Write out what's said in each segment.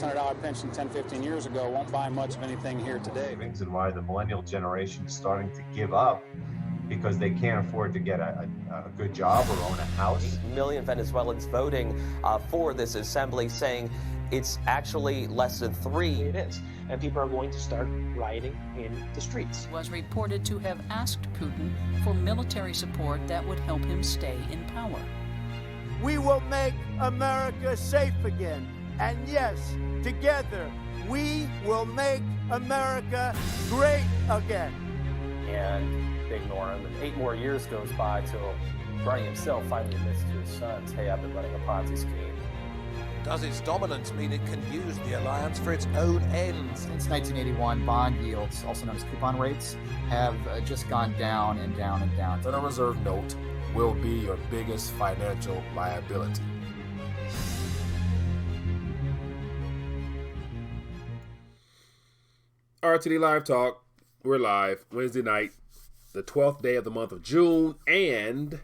$600 pension 10, 15 years ago won't buy much of anything here today. And why the millennial generation is starting to give up because they can't afford to get a good job or own a house. 8 million Venezuelans voting for this assembly, saying it's actually less than 3. It is. And people are going to start rioting in the streets. Was reported to have asked Putin for military support that would help him stay in power. We will make America safe again. And yes, together, we will make America great again. And they ignore him. And 8 more years goes by till Bernie himself finally admits to his sons, hey, I've been running a Ponzi scheme. Does its dominance mean it can use the alliance for its own ends? Since 1981, bond yields, also known as coupon rates, have just gone down and down and down. The Federal Reserve note will be your biggest financial liability. RTD Live Talk. We're live Wednesday night, the 12th day of the month of June. And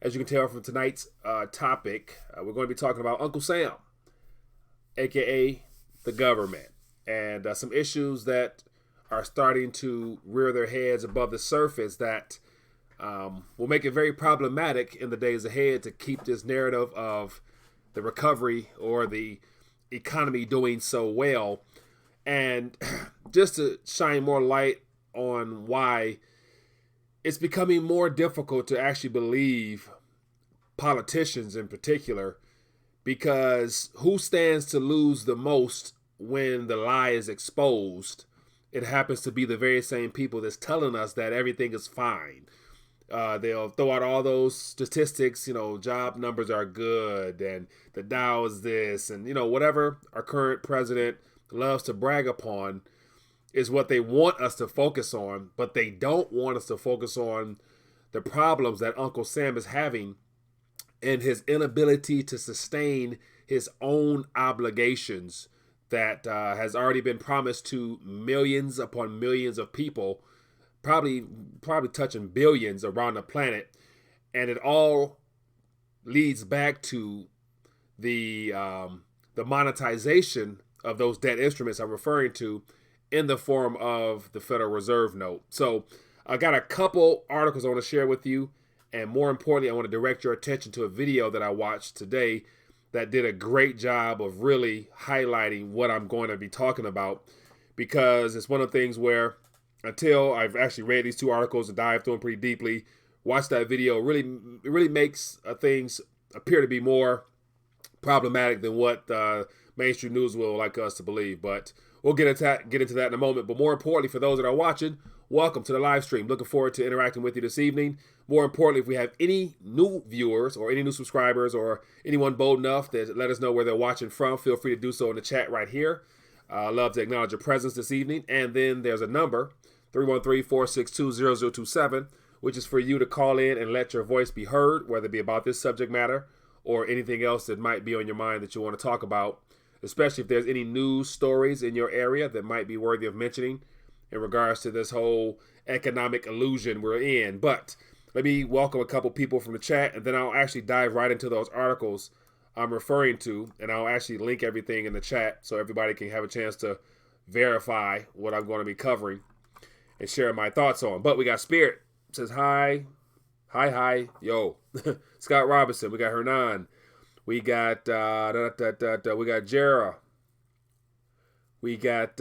as you can tell from tonight's topic, we're going to be talking about Uncle Sam, a.k.a. the government, and some issues that are starting to rear their heads above the surface that will make it very problematic in the days ahead to keep this narrative of the recovery or the economy doing so well. And just to shine more light on why it's becoming more difficult to actually believe politicians in particular, because who stands to lose the most when the lie is exposed? It happens to be the very same people that's telling us that everything is fine. They'll throw out all those statistics, job numbers are good and the Dow is this, and whatever our current president loves to brag upon is what they want us to focus on, but they don't want us to focus on the problems that Uncle Sam is having and his inability to sustain his own obligations that has already been promised to millions upon millions of people, probably touching billions around the planet. And it all leads back to the monetization of those debt instruments I'm referring to in the form of the Federal Reserve note. So I got a couple articles I want to share with you. And more importantly, I want to direct your attention to a video that I watched today that did a great job of really highlighting what I'm going to be talking about, because it's one of the things where until I've actually read these 2 articles and dived through them pretty deeply, watch that video, it really makes things appear to be more problematic than what mainstream news will like us to believe. But we'll get into that in a moment. But more importantly, for those that are watching, welcome to the live stream. Looking forward to interacting with you this evening. More importantly, if we have any new viewers or any new subscribers or anyone bold enough to let us know where they're watching from, feel free to do so in the chat right here. I'd love to acknowledge your presence this evening. And then there's a number, 313-462-0027, which is for you to call in and let your voice be heard, whether it be about this subject matter or anything else that might be on your mind that you want to talk about, especially if there's any news stories in your area that might be worthy of mentioning in regards to this whole economic illusion we're in. But let me welcome a couple people from the chat, and then I'll actually dive right into those articles I'm referring to, and I'll actually link everything in the chat so everybody can have a chance to verify what I'm going to be covering and share my thoughts on. But we got Spirit, says hi, yo. Scott Robinson, we got Hernan, we got we got Jera, we got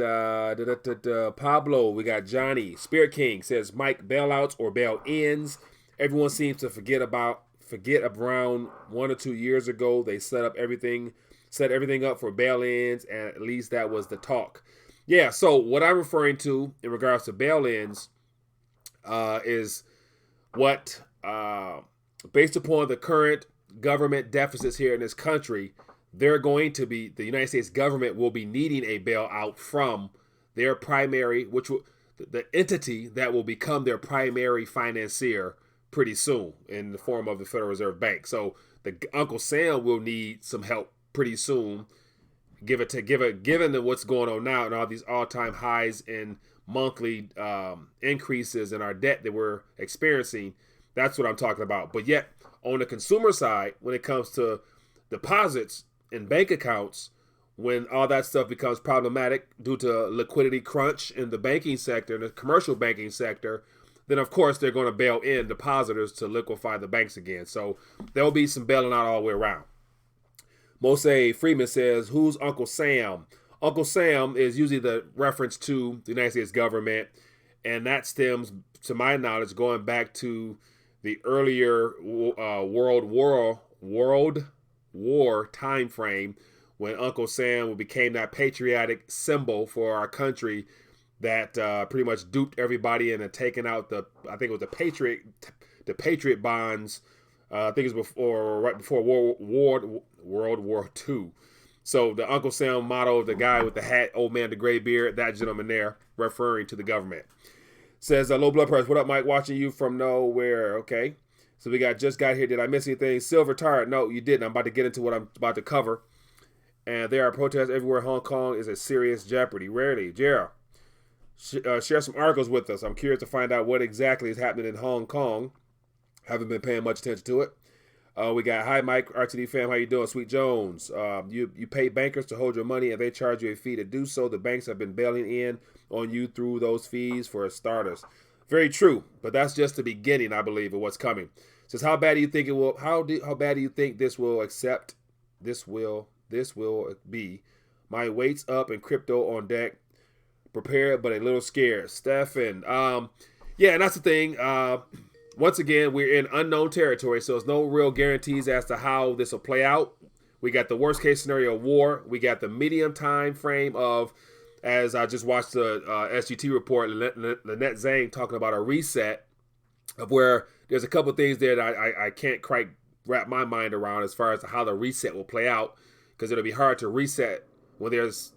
Pablo, we got Johnny. Spirit King says Mike, bailouts or bail-ins. Everyone seems to forget around 1 or 2 years ago they set everything up for bail-ins, and at least that was the talk. Yeah, so what I'm referring to in regards to bail-ins is what, based upon the current government deficits here in this country, the United States government will be needing a bailout from their primary, the entity that will become their primary financier pretty soon in the form of the Federal Reserve Bank. So the Uncle Sam will need some help pretty soon, given what's going on now and all these all-time highs in monthly increases in our debt that we're experiencing. That's what I'm talking about. But yet, on the consumer side, when it comes to deposits in bank accounts, when all that stuff becomes problematic due to liquidity crunch in the banking sector, the commercial banking sector, then of course they're going to bail in depositors to liquefy the banks again. So there'll be some bailing out all the way around. Mose Freeman says, who's Uncle Sam? Uncle Sam is usually the reference to the United States government, and that stems, to my knowledge, going back to the earlier World War time frame, when Uncle Sam became that patriotic symbol for our country that pretty much duped everybody into taking out I think it was the Patriot bonds. I think it was right before World War II. So the Uncle Sam motto of the guy with the hat, old man, the gray beard, that gentleman there, referring to the government. Says, low blood pressure. What up, Mike? Watching you from nowhere. Okay. So we just got here. Did I miss anything? Silver tired. No, you didn't. I'm about to get into what I'm about to cover. And there are protests everywhere. Hong Kong is a serious jeopardy. Rarely. Gerald, share some articles with us. I'm curious to find out what exactly is happening in Hong Kong. Haven't been paying much attention to it. We got, hi, Mike, RTD fam. How you doing? Sweet Jones. You pay bankers to hold your money, and they charge you a fee to do so. The banks have been bailing in on you through those fees for starters. Very true, but that's just the beginning, I believe, of what's coming. Says, how bad do you think it will? How bad do you think this will be? My weight's up and crypto on deck. Prepared, but a little scared. Stefan. Yeah, and that's the thing. Once again, we're in unknown territory, so there's no real guarantees as to how this will play out. We got the worst case scenario of war. We got the medium time frame of, as I just watched the SGT report, Lynette Zhang talking about a reset of where there's a couple things there that I can't quite wrap my mind around as far as how the reset will play out, because it'll be hard to reset when there's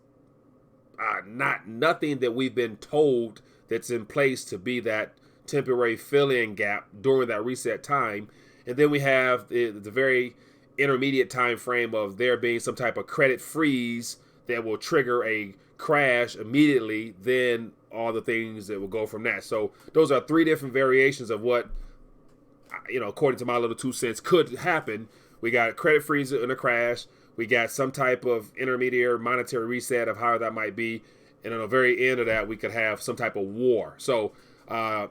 nothing that we've been told that's in place to be that temporary fill-in gap during that reset time. And then we have the very intermediate time frame of there being some type of credit freeze that will trigger a crash immediately, then all the things that will go from that. So those are three different variations of what, according to my little 2 cents, could happen. We got a credit freeze and a crash. We got some type of intermediate monetary reset of how that might be. And on the very end of that, we could have some type of war. So all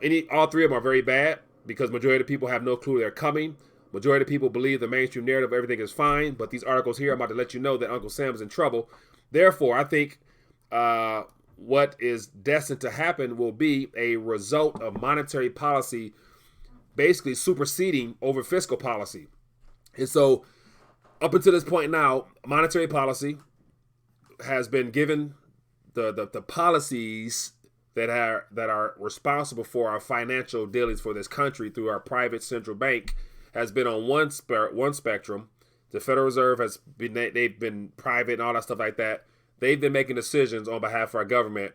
three of them are very bad, because majority of people have no clue they're coming. Majority of people believe the mainstream narrative, everything is fine. But these articles here, I'm about to let you know that Uncle Sam is in trouble. Therefore, I think what is destined to happen will be a result of monetary policy basically superseding over fiscal policy. And so up until this point now, monetary policy has been given the policies that are responsible for our financial dealings for this country through our private central bank has been on one spectrum. The Federal Reserve they've been private and all that stuff like that. They've been making decisions on behalf of our government.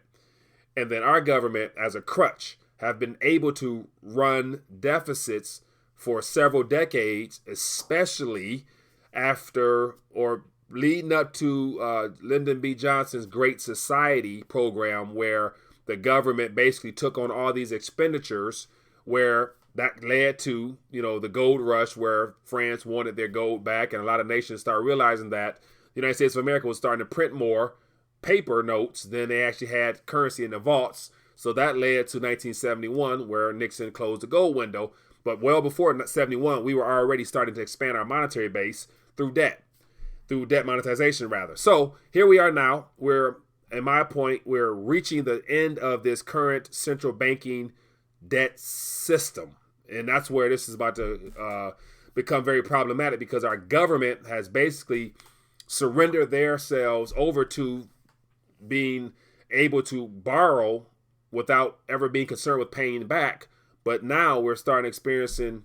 And then our government, as a crutch, have been able to run deficits for several decades, especially after or leading up to Lyndon B. Johnson's Great Society program, where the government basically took on all these expenditures, where that led to, the gold rush, where France wanted their gold back, and a lot of nations started realizing that the United States of America was starting to print more paper notes than they actually had currency in the vaults. So that led to 1971, where Nixon closed the gold window. But well before 71, we were already starting to expand our monetary base through debt monetization rather. So here we are now. In my point, we're reaching the end of this current central banking debt system. And that's where this is about to become very problematic, because our government has basically surrendered themselves over to being able to borrow without ever being concerned with paying back. But now we're starting experiencing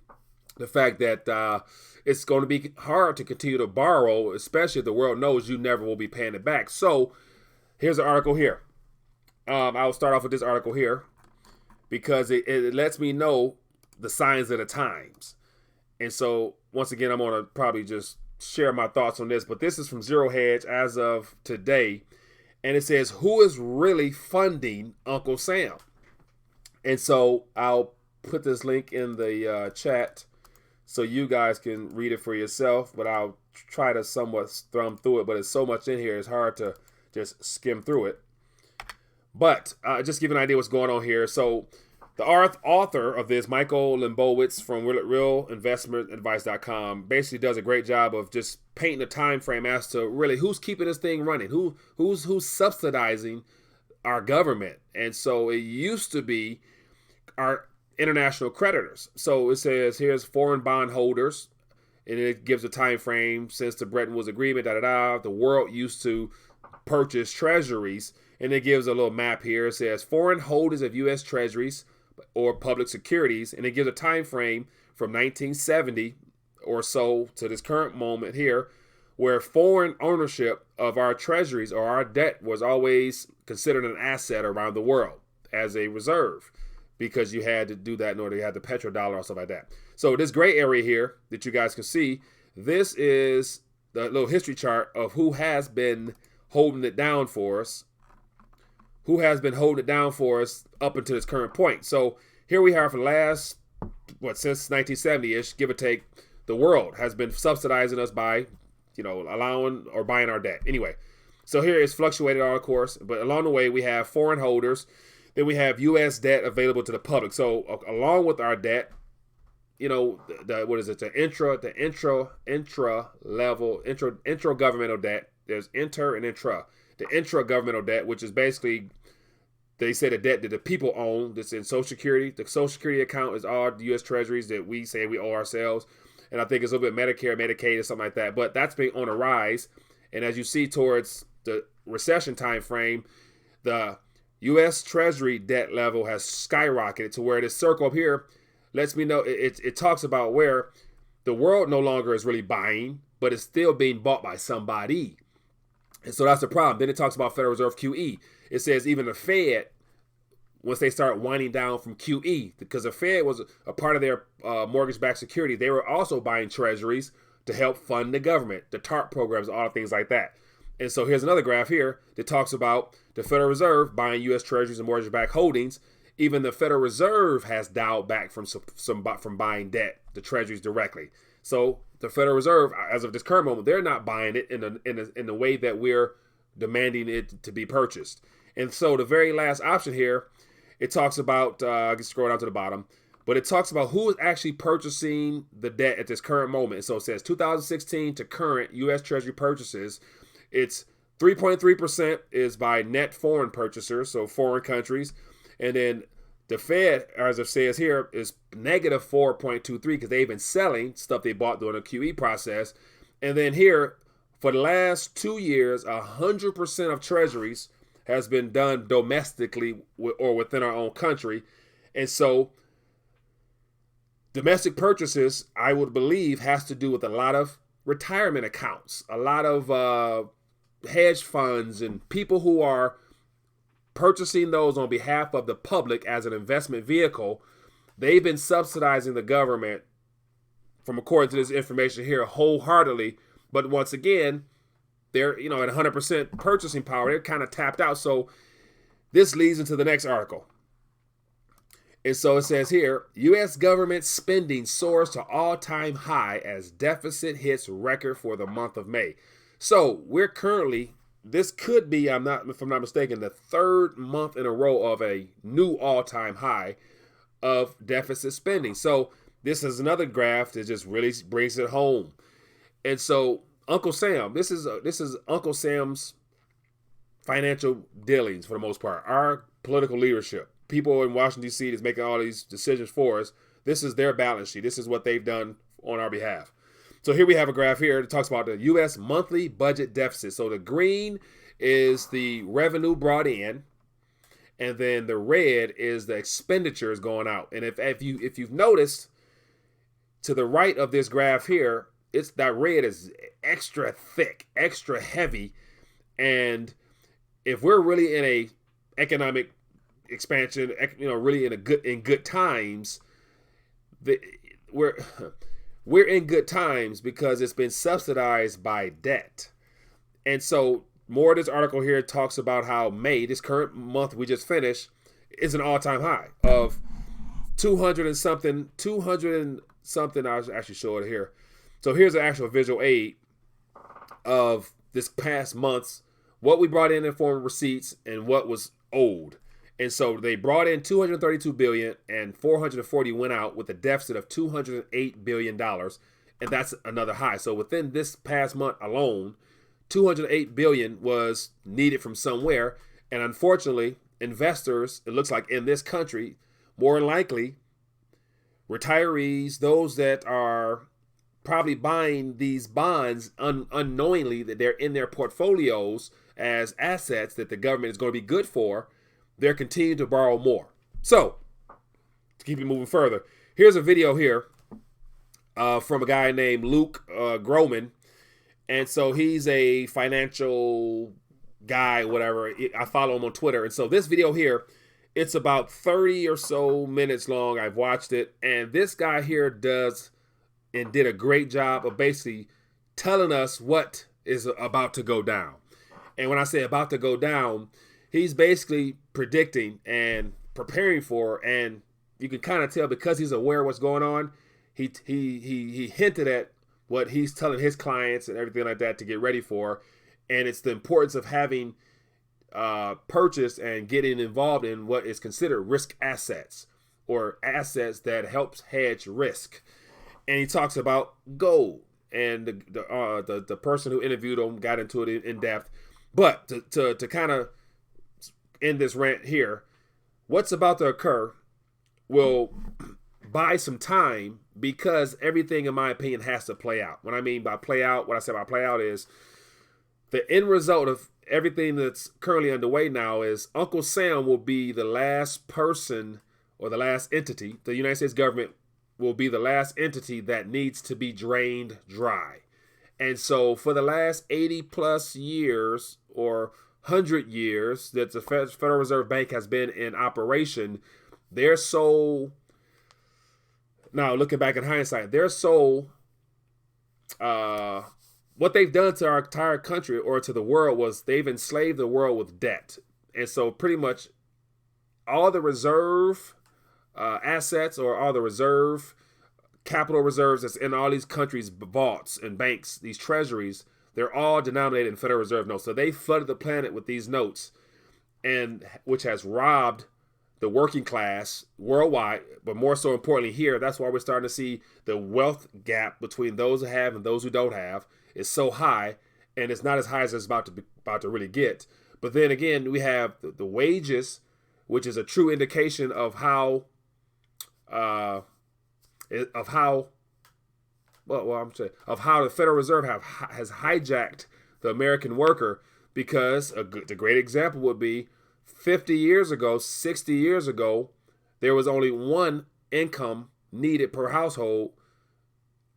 the fact that it's going to be hard to continue to borrow, especially if the world knows you never will be paying it back. So here's an article here. I'll start off with this article here because it lets me know the signs of the times. And so once again, I'm going to probably just share my thoughts on this, but this is from Zero Hedge as of today. And it says, who is really funding Uncle Sam? And so I'll put this link in the chat so you guys can read it for yourself, but I'll try to somewhat thumb through it. But there's so much in here, it's hard to just skim through it. But just give you an idea what's going on here. So the author of this, Michael Limbowitz from realinvestmentadvice.com, basically does a great job of just painting a time frame as to really who's keeping this thing running, who's subsidizing our government. And so it used to be our international creditors. So it says here's foreign bond holders, and it gives a time frame since the Bretton Woods Agreement. The world used to purchase treasuries, and it gives a little map here. It says foreign holders of U.S. treasuries or public securities, and it gives a time frame from 1970 or so to this current moment here, where foreign ownership of our treasuries or our debt was always considered an asset around the world as a reserve, because you had to do that in order to have the petrodollar or stuff like that. So this gray area here that you guys can see, this is the little history chart of who has been holding it down for us. Who has been holding it down for us up until this current point. So here we are for the last, since 1970-ish, give or take, the world has been subsidizing us by, allowing or buying our debt. Anyway, so here it's fluctuated on, of course, but along the way we have foreign holders, then we have U.S. debt available to the public. So along with our debt, the intra-governmental debt, there's inter and intra. The intra-governmental debt, which is basically, they say the debt that the people own, that's in Social Security. The Social Security account is all the U.S. Treasuries that we say we owe ourselves. And I think it's a little bit Medicare, Medicaid, or something like that. But that's been on a rise. And as you see towards the recession time frame, the U.S. Treasury debt level has skyrocketed to where this circle up here lets me know it talks about where the world no longer is really buying, but it's still being bought by somebody. And so that's the problem. Then it talks about Federal Reserve QE. It says even the Fed, once they start winding down from QE, because the Fed was a part of their mortgage-backed security, they were also buying treasuries to help fund the government, the TARP programs, all things like that. And so here's another graph here that talks about the Federal Reserve buying U.S. treasuries and mortgage-backed holdings. Even the Federal Reserve has dialed back from buying debt, the treasuries directly. So the Federal Reserve, as of this current moment, they're not buying it in the way that we're demanding it to be purchased. And so the very last option here, it talks about, I can scroll down to the bottom, but it talks about who is actually purchasing the debt at this current moment. So it says 2016 to current U.S. Treasury purchases, it's 3.3% is by net foreign purchasers, so foreign countries. And then the Fed, as it says here, is negative 4.23 because they've been selling stuff they bought during the QE process. And then here, for the last 2 years, 100% of treasuries has been done domestically or within our own country. And so domestic purchases, I would believe, has to do with a lot of retirement accounts, a lot of hedge funds and people who are purchasing those on behalf of the public as an investment vehicle. They've been subsidizing the government, from according to this information here, wholeheartedly. But once again, they're at 100% purchasing power. They're kind of tapped out. So this leads into the next article. And so it says here, U.S. government spending soars to all-time high as deficit hits record for the month of May. So we're currently, this could be, if I'm not mistaken, the third month in a row of a new all-time high of deficit spending. So this is another graph that just really brings it home. And so Uncle Sam, this is Uncle Sam's financial dealings for the most part. Our political leadership, people in Washington, D.C. that's making all these decisions for us, this is their balance sheet. This is what they've done on our behalf. So here we have a graph here that talks about the U.S. monthly budget deficit. So the green is the revenue brought in, and then the red is the expenditures going out. And if you've noticed, to the right of this graph here, it's that red is extra thick, extra heavy. And if we're really in a economic expansion, really in good times, we're in good times because it's been subsidized by debt. And so more of this article here talks about how May, this current month we just finished, is an all-time high of 200 and something. I'll actually show it here. So here's an actual visual aid of this past month's, what we brought in form of receipts and what was owed. And so they brought in $232 billion and $440 went out with a deficit of $208 billion. And that's another high. So within this past month alone, $208 billion was needed from somewhere. And unfortunately, investors, it looks like in this country, more likely retirees, those that are probably buying these bonds unknowingly, that they're in their portfolios as assets that the government is going to be good for, they're continuing to borrow more. So, to keep it moving further, here's a video here from a guy named Luke Groman. And so he's a financial guy, whatever. I follow him on Twitter. And so this video here, it's about 30 or so minutes long. I've watched it. And this guy here did a great job of basically telling us what is about to go down. And when I say about to go down, he's basically predicting and preparing for, and you can kind of tell because he's aware of what's going on, he hinted at what he's telling his clients and everything like that to get ready for. And it's the importance of having purchased and getting involved in what is considered risk assets, or assets that helps hedge risk. And he talks about gold, and the person who interviewed him got into it in depth. But to kind of end this rant here, what's about to occur will buy some time, because everything, in my opinion, has to play out. What I mean by play out, what I say by play out is the end result of everything that's currently underway now is Uncle Sam will be the last person, or the last entity. The United States government will be the last entity that needs to be drained dry. And so for the last 80 plus years or 100 years that the Federal Reserve Bank has been in operation, they're so, now looking back in hindsight, they're so, what they've done to our entire country or to the world was they've enslaved the world with debt. And so pretty much all the reserve assets, or all the reserve capital reserves that's in all these countries' vaults and banks, these treasuries, they're all denominated in Federal Reserve notes. So they flooded the planet with these notes, and which has robbed the working class worldwide, but more so importantly here. That's why we're starting to see the wealth gap between those who have and those who don't have is so high, and it's not as high as it's about to really get. But then again, we have the wages, which is a true indication of how the Federal Reserve has hijacked the American worker. Because the great example would be 50 years ago, 60 years ago, there was only one income needed per household,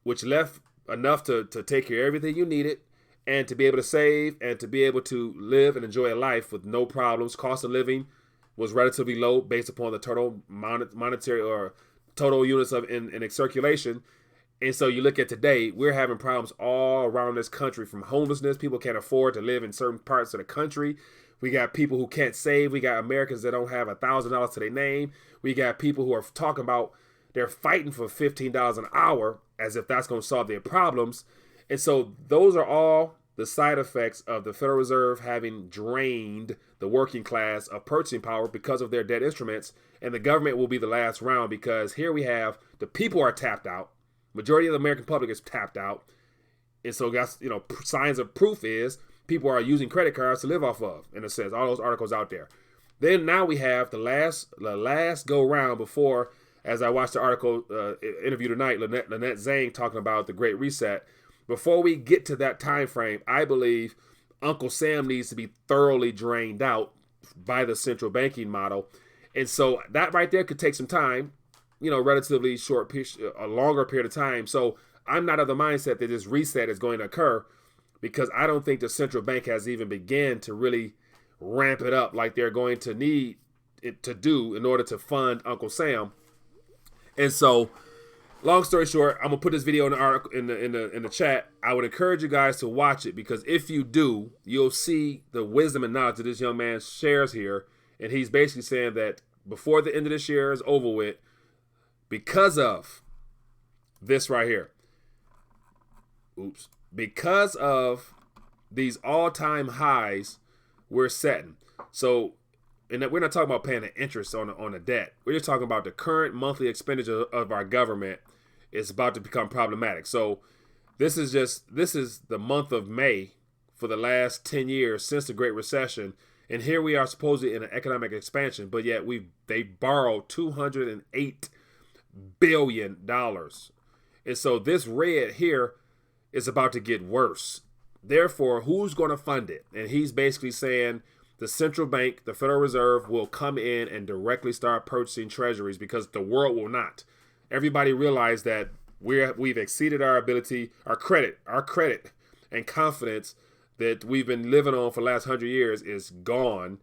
which left enough to take care of everything you needed, and to be able to save, and to be able to live and enjoy a life with no problems. Cost of living was relatively low based upon the total monetary or total units in circulation. And so you look at today, we're having problems all around this country, from homelessness. People can't afford to live in certain parts of the country. We got people who can't save. We got Americans that don't have $1,000 to their name. We got people who are talking about they're fighting for $15 an hour as if that's going to solve their problems. And so those are all the side effects of the Federal Reserve having drained the working class of purchasing power because of their debt instruments. And the government will be the last round, because here we have the people are tapped out. Majority of the American public is tapped out. And so that's, signs of proof is people are using credit cards to live off of, in a sense, all those articles out there. Then now we have the last go round before, as I watched the article interview tonight, Lynette Zhang talking about the Great Reset. Before we get to that time frame, I believe Uncle Sam needs to be thoroughly drained out by the central banking model. And so that right there could take some time, relatively short, a longer period of time. So I'm not of the mindset that this reset is going to occur, because I don't think the central bank has even begun to really ramp it up like they're going to need it to do in order to fund Uncle Sam. And so, long story short, I'm gonna put this video in the article in the chat. I would encourage you guys to watch it, because if you do, you'll see the wisdom and knowledge that this young man shares here. And he's basically saying that before the end of this year is over with, because of this right here. Oops. Because of these all-time highs we're setting. So, and we're not talking about paying the interest on the debt. We're just talking about the current monthly expenditure of our government is about to become problematic. So this is the month of May for the last 10 years since the Great Recession. And here we are supposedly in an economic expansion, but yet they borrowed $208 billion. And so this red here is about to get worse. Therefore, who's going to fund it? And he's basically saying the central bank, the Federal Reserve, will come in and directly start purchasing treasuries because the world will not. Everybody realized that we've exceeded our ability, our credit and confidence that we've been living on for the last 100 years is gone.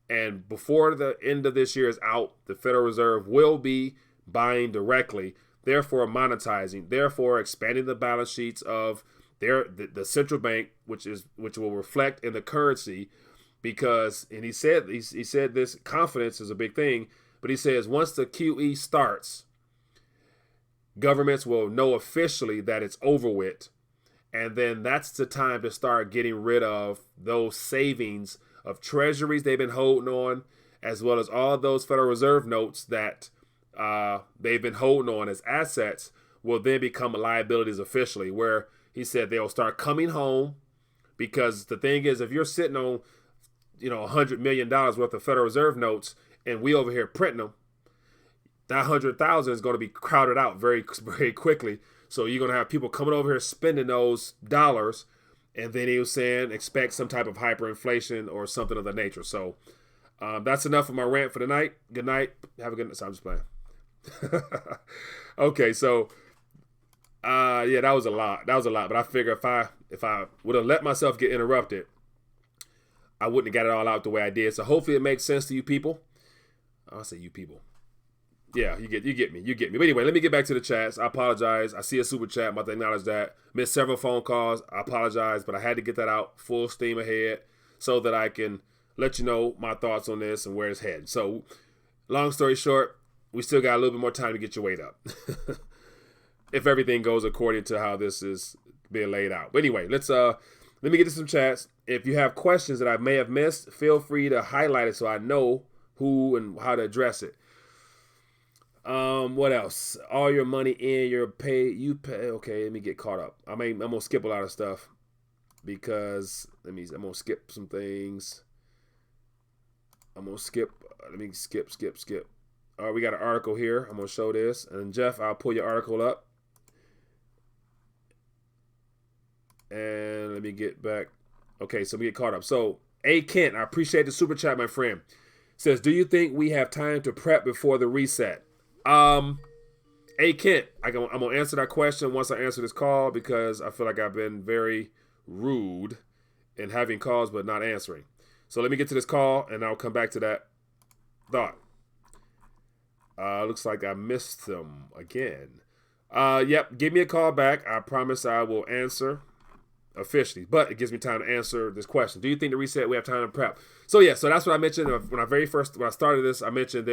And before the end of this year is out, the Federal Reserve will be buying directly, therefore monetizing, therefore expanding the balance sheets of the central bank, which will reflect in the currency. Because, and he said this confidence is a big thing, but he says once the QE starts, governments will know officially that it's over with. And then that's the time to start getting rid of those savings of treasuries they've been holding on, as well as all those Federal Reserve notes that they've been holding on as assets will then become liabilities officially, where he said they'll start coming home. Because the thing is, if you're sitting on $100 million worth of Federal Reserve notes, and we over here printing them, that 100,000 is going to be crowded out very, very quickly. So you're going to have people coming over here spending those dollars, and then he was saying expect some type of hyperinflation or something of that nature. So that's enough of my rant for tonight. Good night. Have a good night. So I'm just playing. Okay, so yeah, that was a lot. But I figure if I would have let myself get interrupted, I wouldn't have got it all out the way I did. So hopefully it makes sense to you people. I'll say you people. Yeah, you get me. But anyway, let me get back to the chats. I apologize. I see a super chat. I'm about to acknowledge that. Missed several phone calls. I apologize, but I had to get that out full steam ahead so that I can let you know my thoughts on this and where it's headed. So, long story short, we still got a little bit more time to get your weight up. If everything goes according to how this is being laid out. But anyway, let me get to some chats. If you have questions that I may have missed, feel free to highlight it so I know who and how to address it. What else? All your money in your pay. Okay, let me get caught up. I'm gonna skip a lot of stuff because I'm gonna skip some things. Let me skip. All right, we got an article here. I'm gonna show this, and Jeff, I'll pull your article up. And let me get back. Okay, so we get caught up. So, A. Kent, I appreciate the super chat, my friend. Says, do you think we have time to prep before the reset? A. Kent, I'm going to answer that question once I answer this call because I feel like I've been very rude in having calls but not answering. So let me get to this call and I'll come back to that thought. Looks like I missed them again. Yep, give me a call back. I promise I will answer officially, but it gives me time to answer this question. Do you think the reset, we have time to prep? So yeah, so that's what I mentioned when I started this. I mentioned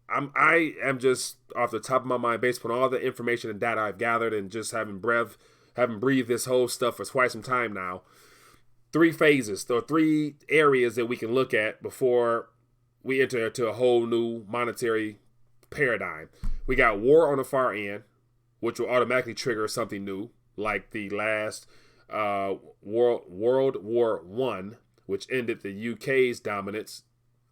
I am just off the top of my mind, based upon all the information and data I've gathered and just having breathed this whole stuff for quite some time now. 3 phases, or 3 areas that we can look at before we enter into a whole new monetary paradigm. We got war on the far end, which will automatically trigger something new, like the last World War I, which ended the UK's dominance.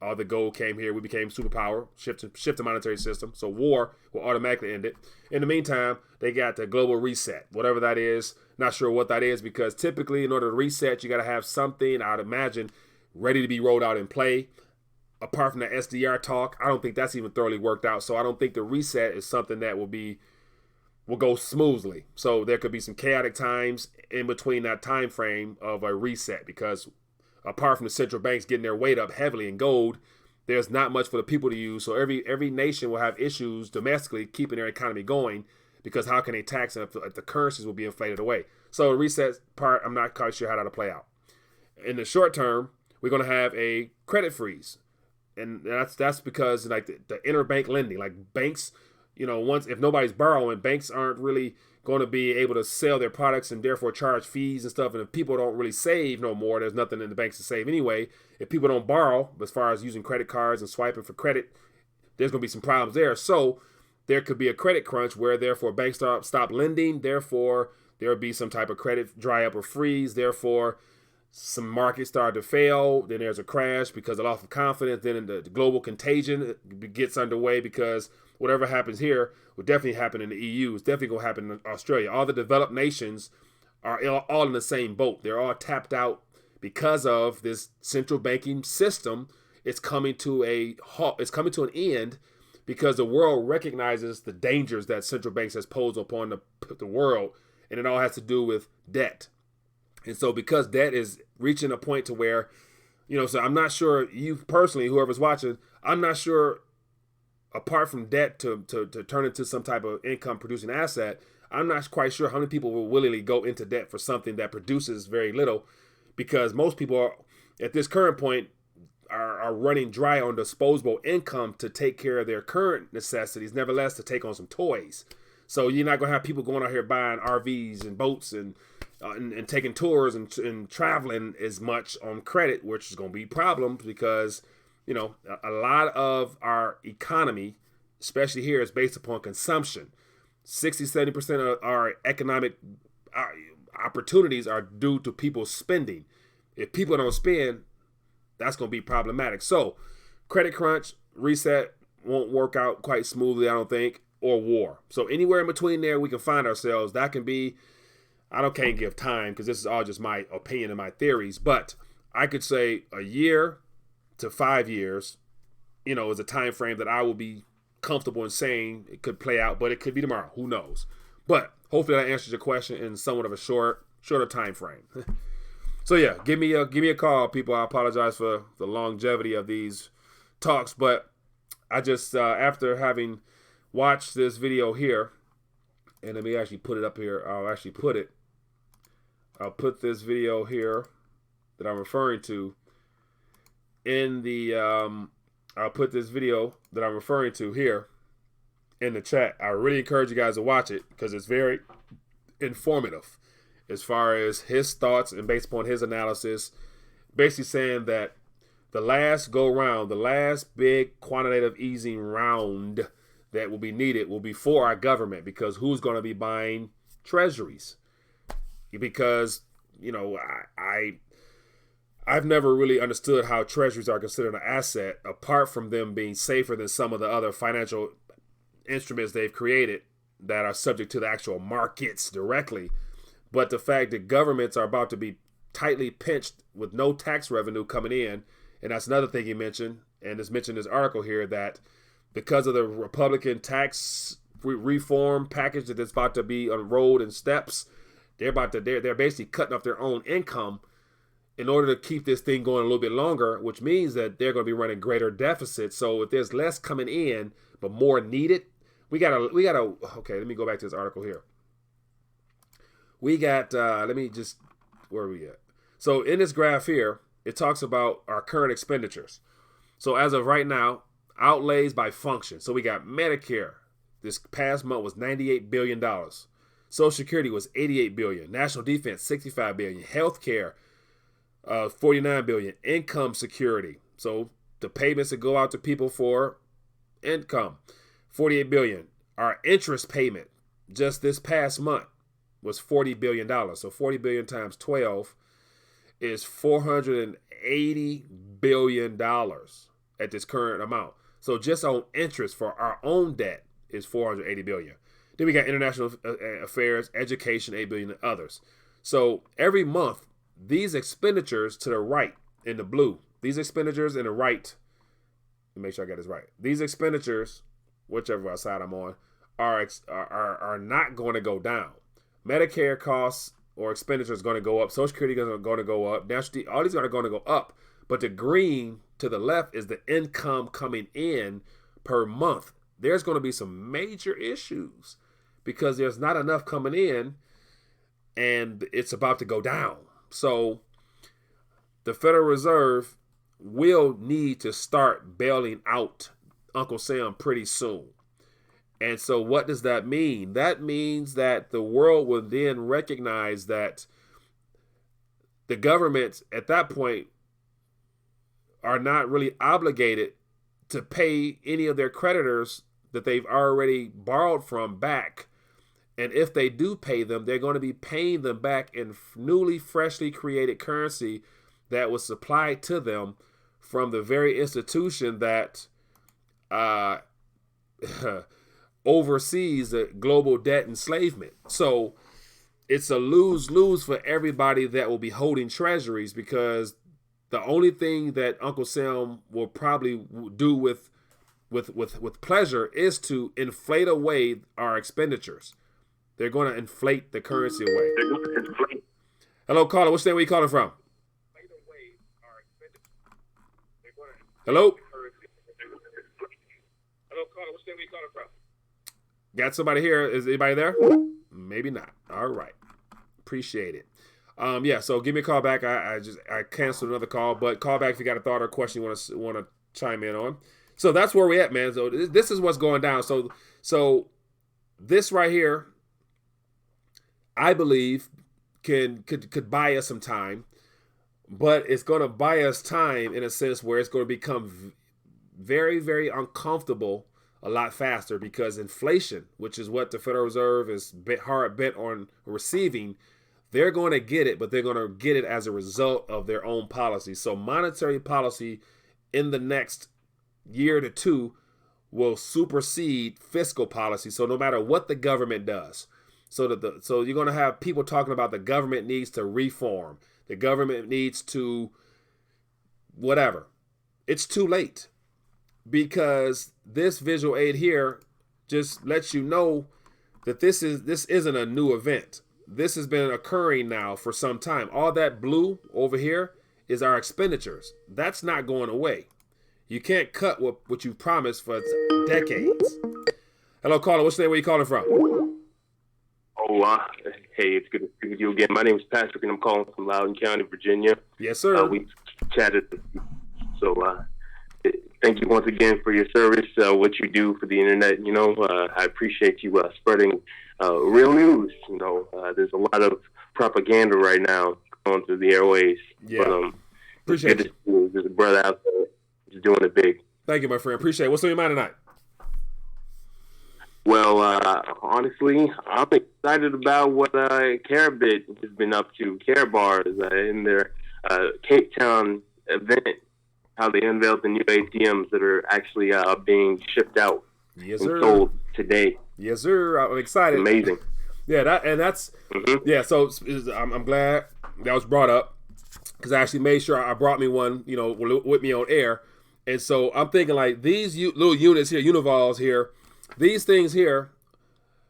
All the gold came here. We became superpower, shift the monetary system. So war will automatically end it. In the meantime, they got the global reset, whatever that is. Not sure what that is because typically in order to reset, you got to have something, I'd imagine, ready to be rolled out in play. Apart from the SDR talk, I don't think that's even thoroughly worked out. So I don't think the reset is something that will go smoothly. So there could be some chaotic times in between that time frame of a reset because apart from the central banks getting their weight up heavily in gold, there's not much for the people to use. So every nation will have issues domestically keeping their economy going because how can they tax if the currencies will be inflated away? So the reset part, I'm not quite sure how that'll play out. In the short term, we're going to have a credit freeze. And that's because like the interbank lending, like banks once if nobody's borrowing, banks aren't really going to be able to sell their products and therefore charge fees and stuff. And if people don't really save no more, there's nothing in the banks to save anyway. If people don't borrow, as far as using credit cards and swiping for credit, there's going to be some problems there. So there could be a credit crunch where therefore banks stop lending. Therefore, there will be some type of credit dry up or freeze. Therefore, some markets start to fail. Then there's a crash because of loss of confidence. Then the global contagion gets underway because whatever happens here will definitely happen in the EU. It's definitely going to happen in Australia. All the developed nations are all in the same boat. They're all tapped out because of this central banking system. It's coming to a halt. It's coming to an end because the world recognizes the dangers that central banks has posed upon the world, and it all has to do with debt. And so because debt is reaching a point to where, so I'm not sure, you personally, whoever's watching, I'm not sure, apart from debt to turn into some type of income producing asset, I'm not quite sure how many people will willingly go into debt for something that produces very little, because most people are, at this current point, are running dry on disposable income to take care of their current necessities, nevertheless to take on some toys. So you're not going to have people going out here buying RVs and boats and taking tours and traveling as much on credit, which is going to be problems because, a lot of our economy, especially here, is based upon consumption. 60-70% of our economic opportunities are due to people spending. If people don't spend, that's going to be problematic. So credit crunch, reset won't work out quite smoothly, I don't think, or war. So anywhere in between there we can find ourselves. That can be, can't give time because this is all just my opinion and my theories, but I could say a year to 5 years, is a time frame that I will be comfortable in saying it could play out, but it could be tomorrow. Who knows? But hopefully that answers your question in somewhat of a shorter time frame. So yeah, give me a call, people. I apologize for the longevity of these talks, but I just after having watched this video here, and let me actually put it up here. I'll put this video here that I'm referring to in the I'll put this video that I'm referring to here in the chat. I really encourage you guys to watch it because it's very informative as far as his thoughts and based upon his analysis, basically saying that the last go round, the last big quantitative easing round that will be needed will be for our government, because who's going to be buying treasuries? Because, I've never really understood how treasuries are considered an asset apart from them being safer than some of the other financial instruments they've created that are subject to the actual markets directly. But the fact that governments are about to be tightly pinched with no tax revenue coming in, and that's another thing he mentioned, and it's mentioned in this article here, that because of the Republican tax reform package that's about to be unrolled in steps, they're basically cutting off their own income in order to keep this thing going a little bit longer, which means that they're going to be running greater deficits. So if there's less coming in but more needed, we gotta okay, let me go back to this article here. We got where are we at? So in this graph here, it talks about our current expenditures. So as of right now, outlays by function. So we got Medicare. This past month was $98 billion. Social Security was $88 billion. National Defense, $65 billion. Healthcare, $49 billion. Income security. So the payments that go out to people for income, $48 billion. Our interest payment just this past month was $40 billion. So 40 billion times 12 is $480 billion at this current amount. So just on interest for our own debt is $480 billion. Then we got international affairs, education, $8 billion, and others. So every month, these expenditures to the right in the blue, these expenditures in the right, let me make sure I got this right. These expenditures, whichever side I'm on, are not going to go down. Medicare costs or expenditures are going to go up. Social Security is going to go up. All these are going to go up. But the green to the left is the income coming in per month. There's going to be some major issues because there's not enough coming in and it's about to go down. So the Federal Reserve will need to start bailing out Uncle Sam pretty soon. And so what does that mean? That means that the world will then recognize that the governments at that point are not really obligated to pay any of their creditors that they've already borrowed from back. And if they do pay them, they're going to be paying them back in newly, freshly created currency that was supplied to them from the very institution that oversees the global debt enslavement. So it's a lose-lose for everybody that will be holding treasuries, because the only thing that Uncle Sam will probably do with pleasure is to inflate away our expenditures. They're going to inflate the currency away. Hello, caller. Which state are you calling from? Hello? Hello, caller. Which state are you calling from? Got somebody here? Is anybody there? Maybe not. All right. Appreciate it. Yeah, so give me a call back. I canceled another call, but call back if you got a thought or a question you want to chime in on. So that's where we at, man. So this is what's going down. So this right here, I believe, could buy us some time, but it's going to buy us time in a sense where it's going to become very, very uncomfortable a lot faster, because inflation, which is what the Federal Reserve is hard bent on receiving, they're going to get it, but they're going to get it as a result of their own policy. So monetary policy in the next year to two will supersede fiscal policy. So no matter what the government does, so you're going to have people talking about the government needs to reform, the government needs to whatever. It's too late, because this visual aid here just lets you know that this isn't a new event. This has been occurring now for some time. All that blue over here is our expenditures. That's not going away. You can't cut what you promised for decades. Hello, caller. What's the name? Where you calling from? Hey, it's good to speak with you again. My name is Patrick, and I'm calling from Loudoun County, Virginia. Yes, sir. We chatted. So thank you once again for your service, what you do for the internet. I appreciate you spreading real news. There's a lot of propaganda right now going through the airways. Yeah. But, appreciate it. There's a brother out there who's doing it big. Thank you, my friend. Appreciate it. What's on your mind tonight? Well, honestly, I'm excited about what Carabit has been up to. Care Bars in their Cape Town event, how they unveiled the new ATMs that are actually being shipped out and sold today. Yes, sir. I'm excited. Amazing. Yeah, that's yeah. So I'm glad that was brought up, because I actually made sure I brought me one, with me on air. And so I'm thinking, like, these little units here, Univols here, these things here,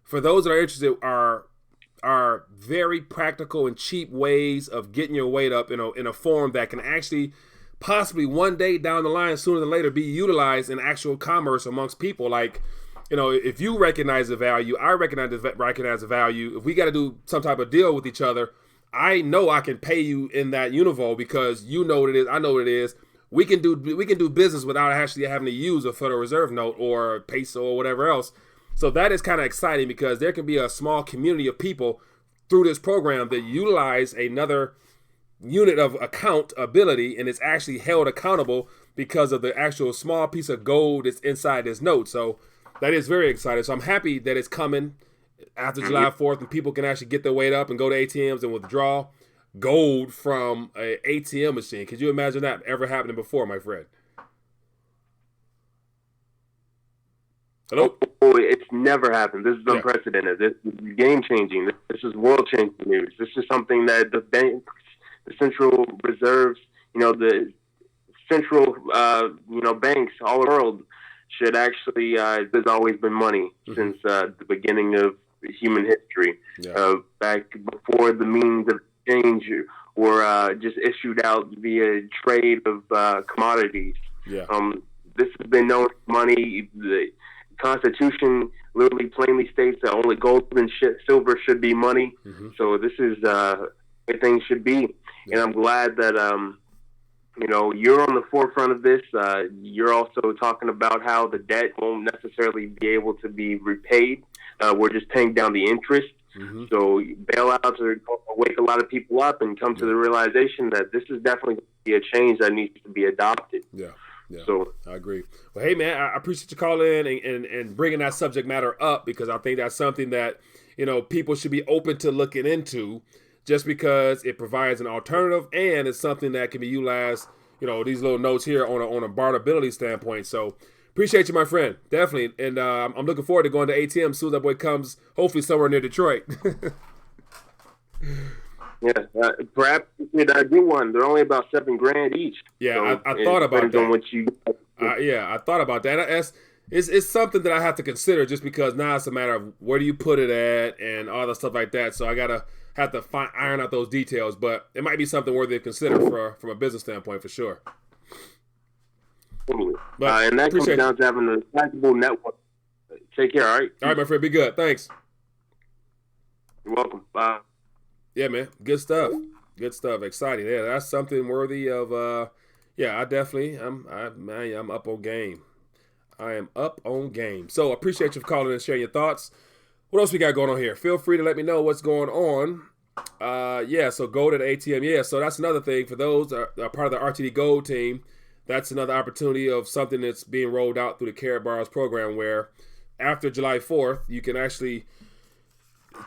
for those that are interested, are very practical and cheap ways of getting your weight up in a form that can actually possibly one day down the line, sooner than later, be utilized in actual commerce amongst people. Like, if you recognize the value, I recognize the value. If we got to do some type of deal with each other, I know I can pay you in that Univol, because you know what it is, I know what it is. We can do business without actually having to use a Federal Reserve note or peso or whatever else. So that is kind of exciting, because there can be a small community of people through this program that utilize another unit of accountability, and it's actually held accountable because of the actual small piece of gold that's inside this note. So that is very exciting. So I'm happy that it's coming after July 4th, and people can actually get their weight up and go to ATMs and withdraw gold from an ATM machine. Could you imagine that ever happening before, my friend? Hello? Oh, it's never happened. This is unprecedented. This is game-changing. This is world-changing news. This is something that the banks, the central reserves, the central, banks all over the world should actually, there's always been money since the beginning of human history. Back before the means of exchange were just issued out via trade of commodities. This has been known as money. The Constitution literally plainly states that only gold and silver should be money. So this is what things should be. And I'm glad that You know, you're on the forefront of this. You're also talking about how the debt won't necessarily be able to be repaid. We're just paying down the interest. Mm-hmm. So bailouts are going to wake a lot of people up and come to the realization that this is definitely going to be a change that needs to be adopted. Yeah. Yeah, so I agree. Well, hey, man, I appreciate you calling in and bringing that subject matter up, because I think that's something that, you know, people should be open to looking into, just because it provides an alternative and it's something that can be utilized, you know, these little notes here on a barterability standpoint. So appreciate you, my friend. Definitely. And I'm looking forward to going to ATM as soon as that boy comes, hopefully somewhere near Detroit. Yeah, perhaps you could do one. They're only about $7,000 each. Yeah, so I thought about that. On what you I thought about that. It's something that I have to consider, just because now it's a matter of where do you put it at and all the stuff like that. So I have to iron out those details, but it might be something worthy of consider from a business standpoint for sure. Totally. And that comes down to having a sizable network. Take care, all right? All right, my friend. Be good. Thanks. You're welcome. Bye. Yeah, man. Good stuff. Good stuff. Exciting. Yeah, that's something worthy of. I definitely. I'm up on game. I am up on game. So I appreciate you for calling and sharing your thoughts. What else we got going on here? Feel free to let me know what's going on. So go to the ATM. Yeah, so that's another thing for those that are part of the RTD Gold team. That's another opportunity of something that's being rolled out through the Carrot Bars program, where after July 4th, you can actually,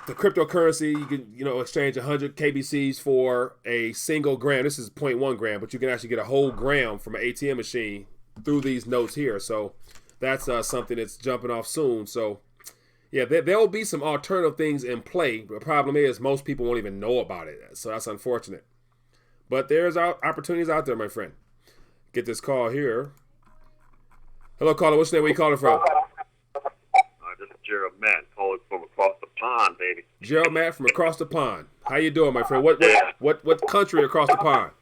the cryptocurrency, you can, exchange 100 KBCs for a single gram. This is 0.1 gram, but you can actually get a whole gram from an ATM machine through these notes here. So that's something that's jumping off soon. So yeah, there will be some alternative things in play. The problem is most people won't even know about it. So that's unfortunate. But there's opportunities out there, my friend. Get this call here. Hello, caller. What's your name? Where you calling from? This is Gerald Matt calling from across the pond, baby. Gerald Matt from across the pond. How you doing, my friend? What country across the pond?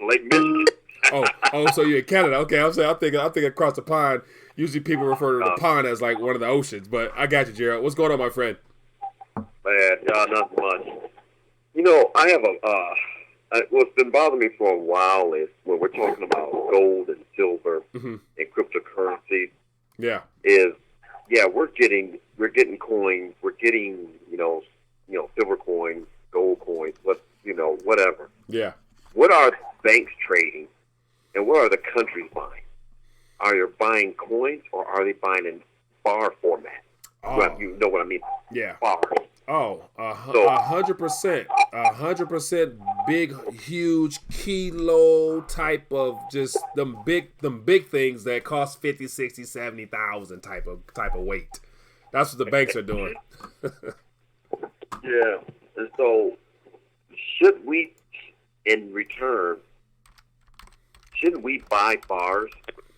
Lake Michigan. Oh, so you're in Canada? Okay, I'm thinking across the pond. Usually people refer to the pond as like one of the oceans, but I got you, Gerald. What's going on, my friend? Man, not much. I have what's been bothering me for a while is when we're talking about gold and silver and cryptocurrency. Yeah. We're getting coins. We're getting silver coins, gold coins, whatever. Yeah. What are banks trading, and what are the countries buying? Are they buying coins, or are they buying in bar format? Oh. You know what I mean? Yeah. Bars. Oh, 100%, 100% big, huge kilo type of just them big things that cost 50, 60, 70,000 type of weight. That's what the banks are doing. Yeah, and so should we, in return, shouldn't we buy bars?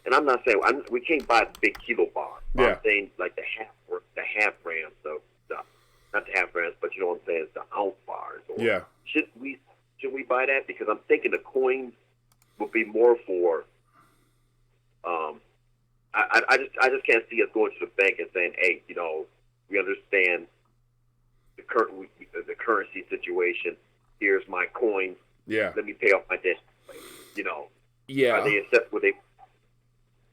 And I'm not saying we can't buy the big kilo bar. Yeah. I'm saying like the half grams, so not the half grams, but you know what I'm saying, it's the ounce bars. Yeah. Should we buy that? Because I'm thinking the coins will be more for. I just can't see us going to the bank and saying, hey, we understand the currency situation. Here's my coins. Yeah. Let me pay off my debt. Yeah. Are they accept what they?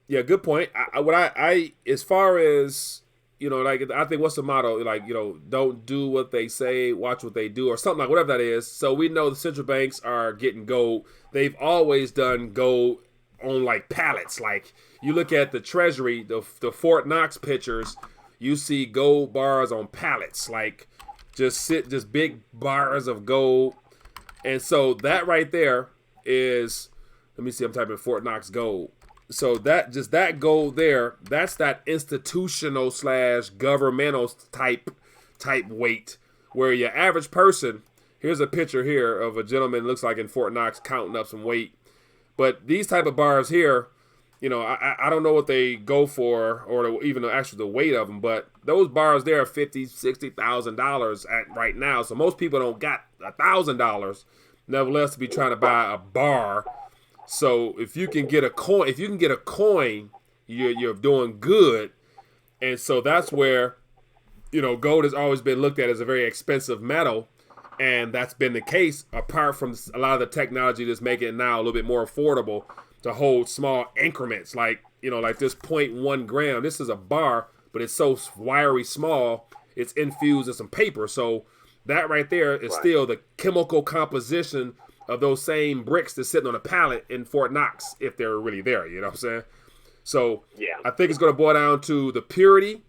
Yeah, good point. I as far as I think what's the motto? Don't do what they say, watch what they do, or something like whatever that is. So we know the central banks are getting gold. They've always done gold on like pallets. Like you look at the Treasury, the Fort Knox pictures, you see gold bars on pallets, like just big bars of gold. And so that right there is, let me see, I'm typing Fort Knox gold. So that gold there, that's that institutional / governmental type weight, where your average person, here's a picture here of a gentleman looks like in Fort Knox counting up some weight. But these type of bars here, I don't know what they go for, or even actually the weight of them, but those bars there are $50,000, $60,000 at right now. So most people don't got $1,000, nevertheless, to be trying to buy a bar. So if you can get a coin, you're doing good. And so that's where, gold has always been looked at as a very expensive metal. And that's been the case apart from a lot of the technology that's making it now a little bit more affordable to hold small increments. Like, like this 0.1 gram. This is a bar, but it's so wiry small, it's infused in some paper. So that right there is still the chemical composition of those same bricks that's sitting on a pallet in Fort Knox, if they're really there, you know what I'm saying? So I think it's going to boil down to the purity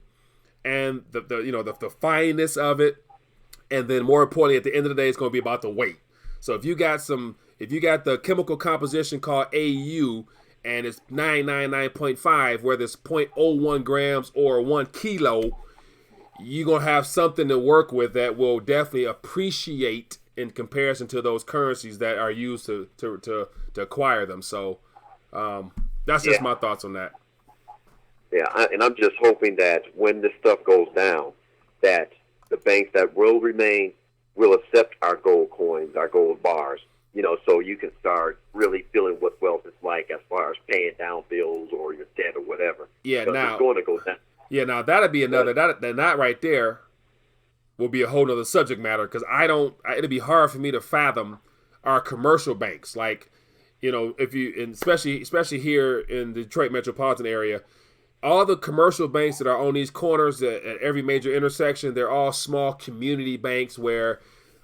and the fineness of it. And then more importantly, at the end of the day, it's going to be about the weight. So if you got the chemical composition called AU and it's 999.5, whether it's 0.01 grams or 1 kilo, you're going to have something to work with that will definitely appreciate in comparison to those currencies that are used to acquire them. So that's just my thoughts on that. Yeah, and I'm just hoping that when this stuff goes down, that the banks that will remain will accept our gold coins, our gold bars, so you can start really feeling what wealth is like as far as paying down bills or your debt or whatever. Yeah, now it's going to go down. Yeah, now that'd be another that right there will be a whole nother subject matter, because it'd be hard for me to fathom our commercial banks. Like, if you, and especially here in the Detroit metropolitan area, all the commercial banks that are on these corners at every major intersection, they're all small community banks where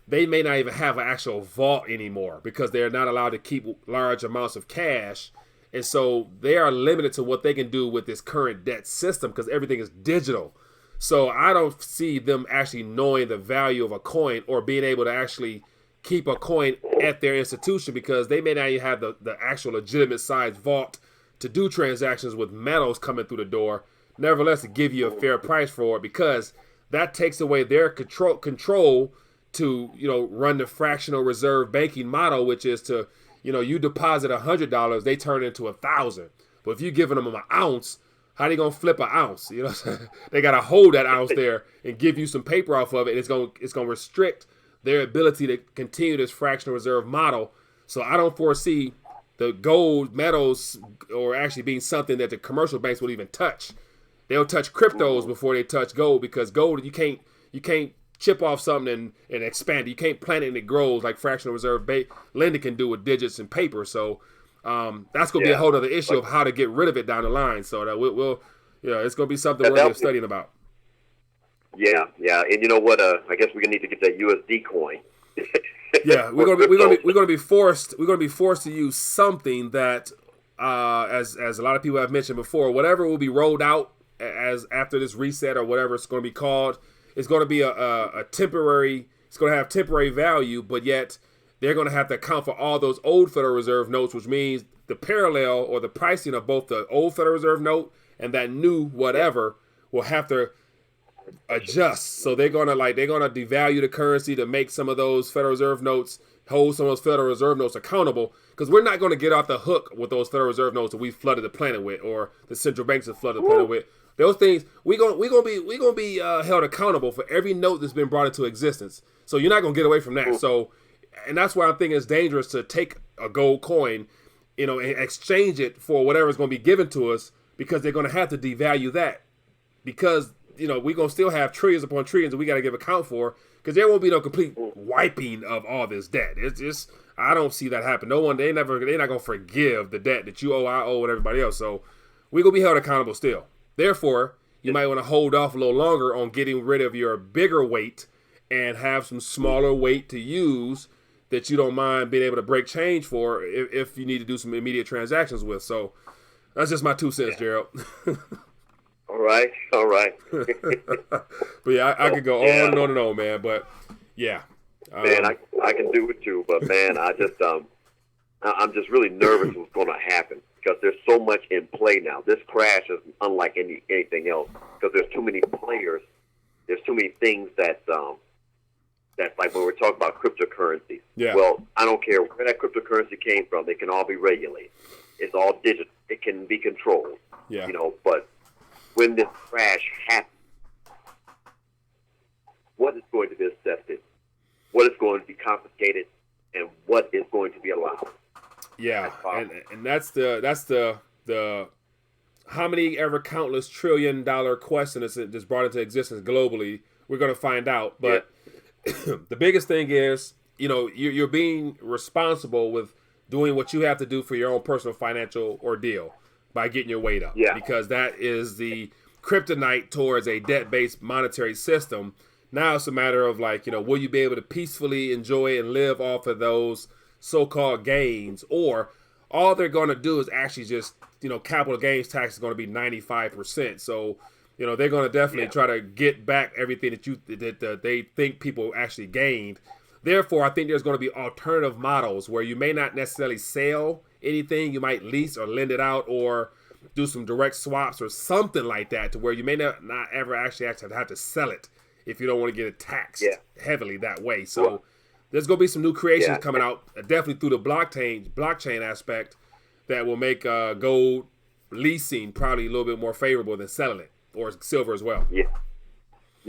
they may not even have an actual vault anymore because they're not allowed to keep large amounts of cash. And so they are limited to what they can do with this current debt system because everything is digital. So I don't see them actually knowing the value of a coin or being able to actually keep a coin at their institution because they may not even have the actual legitimate size vault to do transactions with metals coming through the door. Nevertheless, to give you a fair price for it, because that takes away their control to, run the fractional reserve banking model, which is to, you deposit $100, they turn into 1,000. But if you're giving them an ounce, how they gonna flip an ounce? They gotta hold that ounce there and give you some paper off of it. And it's gonna restrict their ability to continue this fractional reserve model. So I don't foresee the gold metals or actually being something that the commercial banks will even touch. They'll touch cryptos before they touch gold, because gold you can't chip off something and expand it. You can't plant it and it grows like fractional reserve lending can do with digits and paper. So that's going to be a whole other issue of how to get rid of it down the line. So that we'll it's going to be something worth studying about. Yeah. And you know what? I guess we're going to need to get that USD coin. Yeah, we're going to be forced to use something that, as a lot of people have mentioned before, whatever will be rolled out as after this reset or whatever it's going to be called, it's going to be a temporary. It's going to have temporary value, but yet they're going to have to account for all those old Federal Reserve notes, which means the parallel or the pricing of both the old Federal Reserve note and that new whatever will have to adjust. So they're gonna devalue the currency to make some of those Federal Reserve notes, hold some of those Federal Reserve notes accountable, because we're not going to get off the hook with those Federal Reserve notes that we flooded the planet with, or the central banks have flooded the planet with. Those things we're gonna be held accountable for every note that's been brought into existence. So you're not gonna get away from that. So, and that's why I'm thinking it's dangerous to take a gold coin, and exchange it for whatever is going to be given to us, because they're going to have to devalue that, because we're going to still have trillions upon trillions that we got to give account for, because there won't be no complete wiping of all this debt. It's just, I don't see that happen. They're not going to forgive the debt that you owe, I owe, and everybody else. So we're going to be held accountable still. Therefore, you might want to hold off a little longer on getting rid of your bigger weight and have some smaller weight to use that you don't mind being able to break change for if you need to do some immediate transactions with. So that's just my 2 cents, Gerald. All right. But yeah, I could go on and on and on, man. But yeah, man, I can do it too. But man, I'm just really nervous what's going to happen, because there's so much in play now. This crash is unlike anything else, because there's too many players. There's too many things that like when we're talking about cryptocurrencies. Yeah. Well, I don't care where that cryptocurrency came from. They can all be regulated. It's all digital. It can be controlled. Yeah. But when this crash happens, what is going to be accepted, what is going to be confiscated, and what is going to be allowed? Yeah, and that's the how many ever countless $1 trillion question that's brought into existence globally. We're going to find out, but the biggest thing is, you're being responsible with doing what you have to do for your own personal financial ordeal by getting your weight up. Yeah. Because that is the kryptonite towards a debt-based monetary system. Now it's a matter of will you be able to peacefully enjoy and live off of those so-called gains, or all they're going to do is actually just, capital gains tax is going to be 95%. So, they're going to definitely try to get back everything that they think people actually gained. Therefore, I think there's going to be alternative models where you may not necessarily sell anything. You might lease or lend it out or do some direct swaps or something like that, to where you may not ever actually have to sell it if you don't want to get it taxed heavily that way. So there's going to be some new creations coming out, definitely through the blockchain aspect, that will make gold leasing probably a little bit more favorable than selling it, or silver as well. Yeah.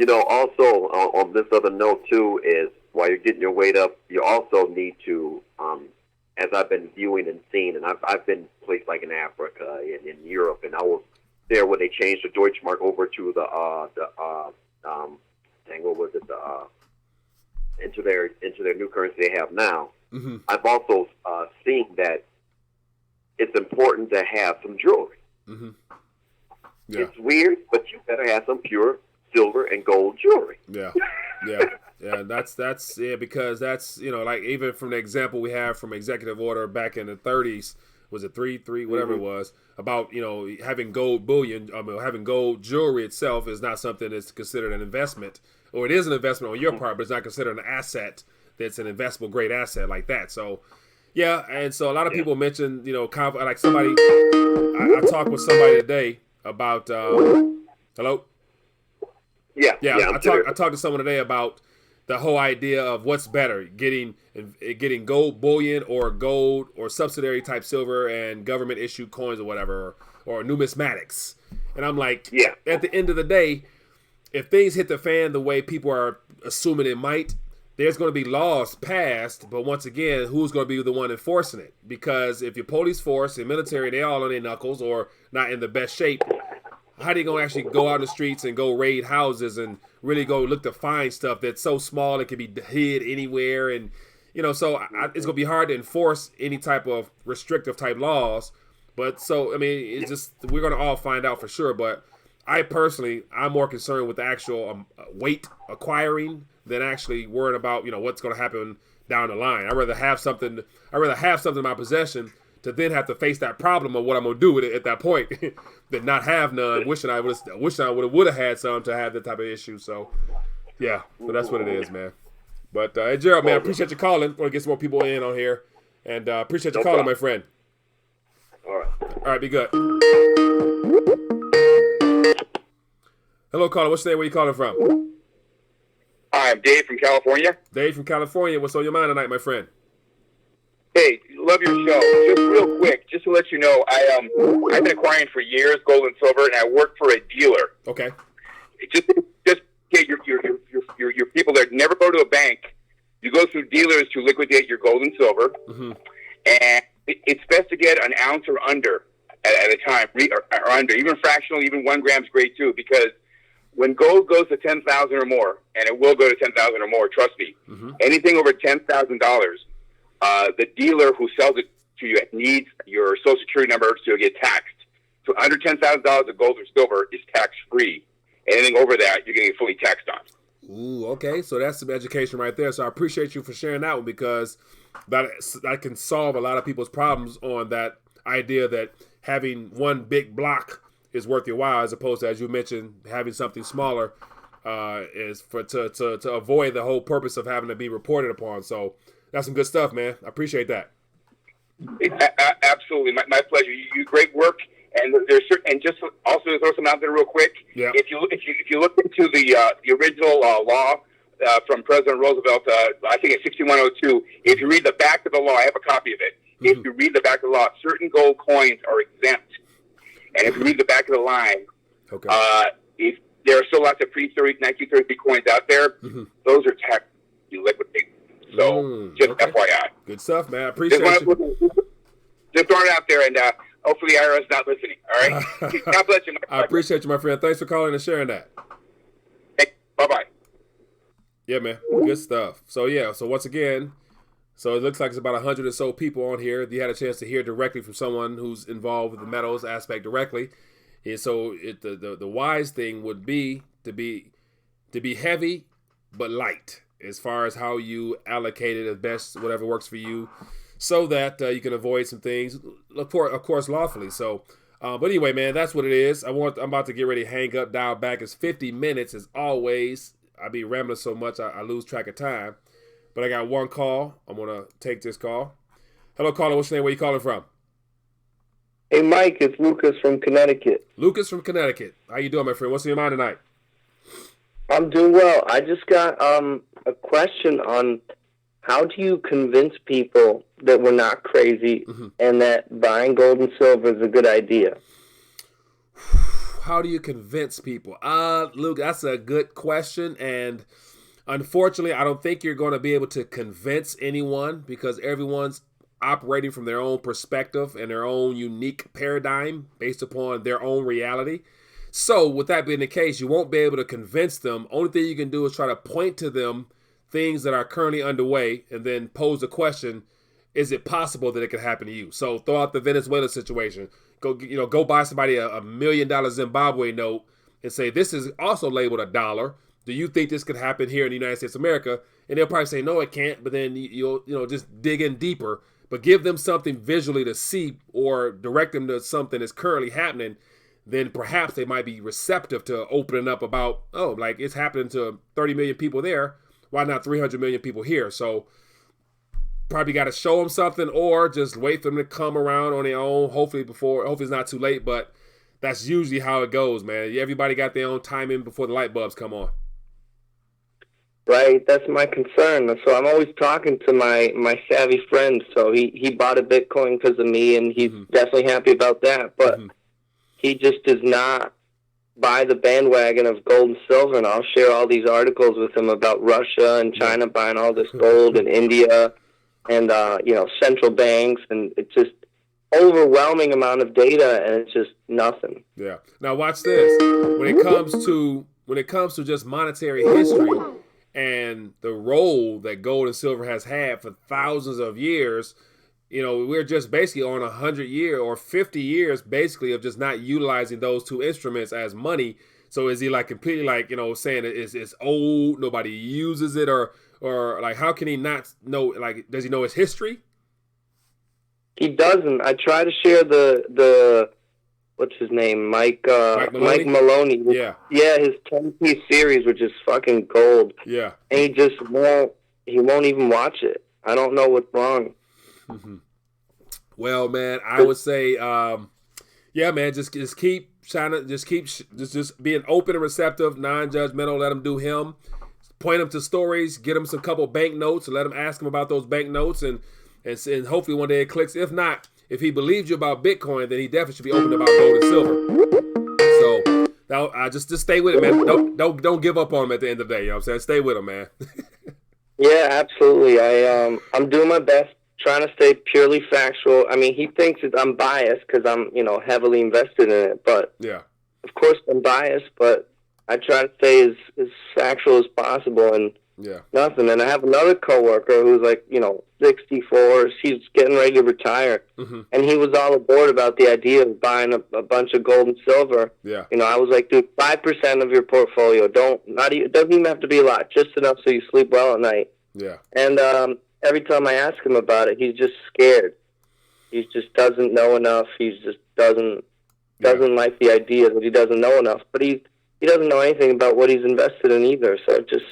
Also on this other note too is, while you're getting your weight up, you also need to, as I've been viewing and seeing, and I've been places like in Africa, in Europe, and I was there when they changed the Deutschmark over to into their new currency they have now. Mm-hmm. I've also seen that it's important to have some jewelry. Mm-hmm. Yeah. It's weird, but you better have some pure silver and gold jewelry. Yeah. That's because that's even from the example we have from executive order back in the 30s, was it 3 whatever it was, about having gold bullion, having gold jewelry itself is not something that's considered an investment, or it is an investment on your part, but it's not considered an asset that's an investable grade asset like that. So and so a lot of people mention like somebody, I talked with somebody today about hello. I talked to someone today about the whole idea of what's better, getting gold bullion or gold or subsidiary type silver and government issued coins or whatever, or numismatics. And I'm like, at the end of the day, if things hit the fan the way people are assuming it might, there's going to be laws passed, but once again, who's going to be the one enforcing it? Because if your police force and military, they all on their knuckles or not in the best shape, how are you going to actually go out in the streets and go raid houses and really go look to find stuff that's so small it can be hid anywhere? And, it's going to be hard to enforce any type of restrictive type laws. But it's just, we're going to all find out for sure. But I'm more concerned with the actual weight acquiring than actually worrying about, what's going to happen down the line. I'd rather have something in my possession to then have to face that problem of what I'm gonna do with it at that point, than not have none. Wishing I would have had some to have that type of issue. So, so that's what it is, man. But hey, Gerald, man, I appreciate you calling. Want to get some more people in on here, and appreciate you calling, my friend. All right, be good. Hello, caller. What's your name? Where you calling from? Hi, I'm Dave from California. Dave from California. What's on your mind tonight, my friend? Hey, love your show. Just real quick, just to let you know, I've been acquiring for years gold and silver, and I work for a dealer. Okay. Just get your people that never go to a bank. You go through dealers to liquidate your gold and silver, and it's best to get an ounce or under at a time, or under, even fractional, even 1 gram's great too, because when gold goes to 10,000 or more, and it will go to 10,000 or more, trust me, anything over $10,000. The dealer who sells it to you needs your Social Security number to get taxed. So under $10,000 of gold or silver is tax-free. Anything over that, you're getting fully taxed on. Ooh, okay. So that's some education right there. So I appreciate you for sharing that one, because that can solve a lot of people's problems on that idea that having one big block is worth your while, as opposed to, as you mentioned, having something smaller is to avoid the whole purpose of having to be reported upon. So that's some good stuff, man. I appreciate that. Absolutely, my pleasure. You do great work, and there's certain, and just also to throw some out there real quick. Yeah. If you look into the original law from President Roosevelt, I think it's 6102. If you read the back of the law, I have a copy of it. If you read the back of the law, certain gold coins are exempt, and if you read the back of the line, if there are still lots of pre-1933 coins out there, those are tax liquidated. So, just FYI. Good stuff, man. I appreciate you. Just throw it out there, and hopefully IRS is not listening, all right? God bless you. I appreciate you, my friend. Thanks for calling and sharing that. Hey, bye-bye. Yeah, man. Good stuff. So, yeah. So, once again, so it looks like it's about 100 or so people on here. You had a chance to hear directly from someone who's involved with the metals aspect directly. And so, the wise thing would be to be heavy but light as far as how you allocate it as best, whatever works for you, so that you can avoid some things, of course, lawfully. So, but anyway, man, that's what it is. I'm about to get ready to hang up, dial back. It's 50 minutes as always. I be rambling so much I lose track of time. But I got one call. I'm gonna take this call. Hello, caller. What's your name? Where you calling from? Hey, Mike. It's Lucas from Connecticut. Lucas from Connecticut. How you doing, my friend? What's in your mind tonight? I'm doing well. I just got a question on how do you convince people that we're not crazy and that buying gold and silver is a good idea? How do you convince people? Luke, that's a good question. And unfortunately, I don't think you're going to be able to convince anyone because everyone's operating from their own perspective and their own unique paradigm based upon their own reality. So with that being the case, you won't be able to convince them. Only thing you can do is try to point to them things that are currently underway and then pose the question, is it possible that it could happen to you? So throw out the Venezuela situation. Go buy somebody a $1 million Zimbabwe note and say, this is also labeled $1. Do you think this could happen here in the United States of America? And they'll probably say, no, it can't. But then you'll just dig in deeper, but give them something visually to see or direct them to something that's currently happening. Then perhaps they might be receptive to opening up about, oh, like it's happening to 30 million people there. Why not 300 million people here? So probably got to show them something or just wait for them to come around on their own. Hopefully it's not too late, but that's usually how it goes, man. Everybody got their own timing before the light bulbs come on. Right, that's my concern. So I'm always talking to my savvy friend. So he bought a Bitcoin because of me, and he's definitely happy about that. But he just does not buy the bandwagon of gold and silver, and I'll share all these articles with him about Russia and China buying all this gold and India and, central banks, and it's just overwhelming amount of data, and it's just nothing. Yeah. Now watch this. When it comes to just monetary history and the role that gold and silver has had for thousands of years, we're just basically on 100 year or 50 years basically of just not utilizing those two instruments as money. So is he like completely saying it's old, nobody uses it, or like how can he not know? Like, does he know his history? He doesn't. I try to share the what's his name, Mike Maloney. Yeah, his 10-piece series, which is fucking gold. Yeah, and he just won't even watch it. I don't know what's wrong. Well, man, I would say, man, just keep trying to just being open and receptive, non-judgmental. Let him do him. Point him to stories. Get him some couple bank notes and let him ask him about those bank notes, and hopefully one day it clicks. If not, if he believes you about Bitcoin, then he definitely should be open about gold and silver. So now, just stay with it, man. Don't give up on him at the end of the day. You know what I'm saying? Stay with him, man. Yeah, absolutely. I'm doing my best, trying to stay purely factual. I mean, he thinks that I'm biased because I'm, heavily invested in it. But yeah, of course I'm biased, but I try to stay as factual as possible and nothing. And I have another coworker who's like, 64. He's getting ready to retire, and he was all aboard about the idea of buying a bunch of gold and silver. Yeah, I was like, dude, 5% of your portfolio. It doesn't even have to be a lot, just enough so you sleep well at night. Yeah, and every time I ask him about it, he's just scared. He just doesn't know enough. He just doesn't like the idea that he doesn't know enough. But he doesn't know anything about what he's invested in either. So it's just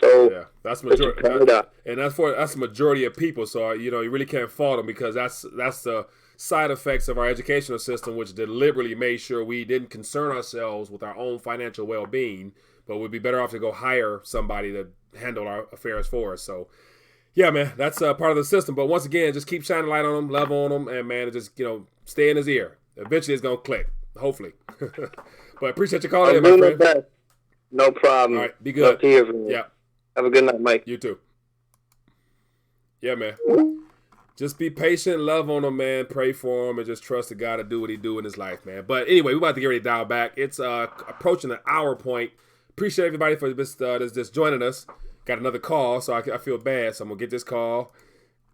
that's majority, that's the majority of people. So you really can't fault them because that's the side effects of our educational system, which deliberately made sure we didn't concern ourselves with our own financial well-being, but we'd be better off to go hire somebody to handle our affairs for us. So. Yeah, man, that's part of the system. But once again, just keep shining light on them, love on them, and, man, just, stay in his ear. Eventually, it's going to click, hopefully. But appreciate you calling in, my friend. Best. No problem. All right, be good. Love to hear from you. Yeah. Have a good night, Mike. You too. Yeah, man. Just be patient, love on him, man. Pray for him, and just trust the God to do what he do in his life, man. But anyway, we're about to get ready to dial back. It's approaching the hour point. Appreciate everybody for this joining us. got another call, so I feel bad. So I'm gonna get this call,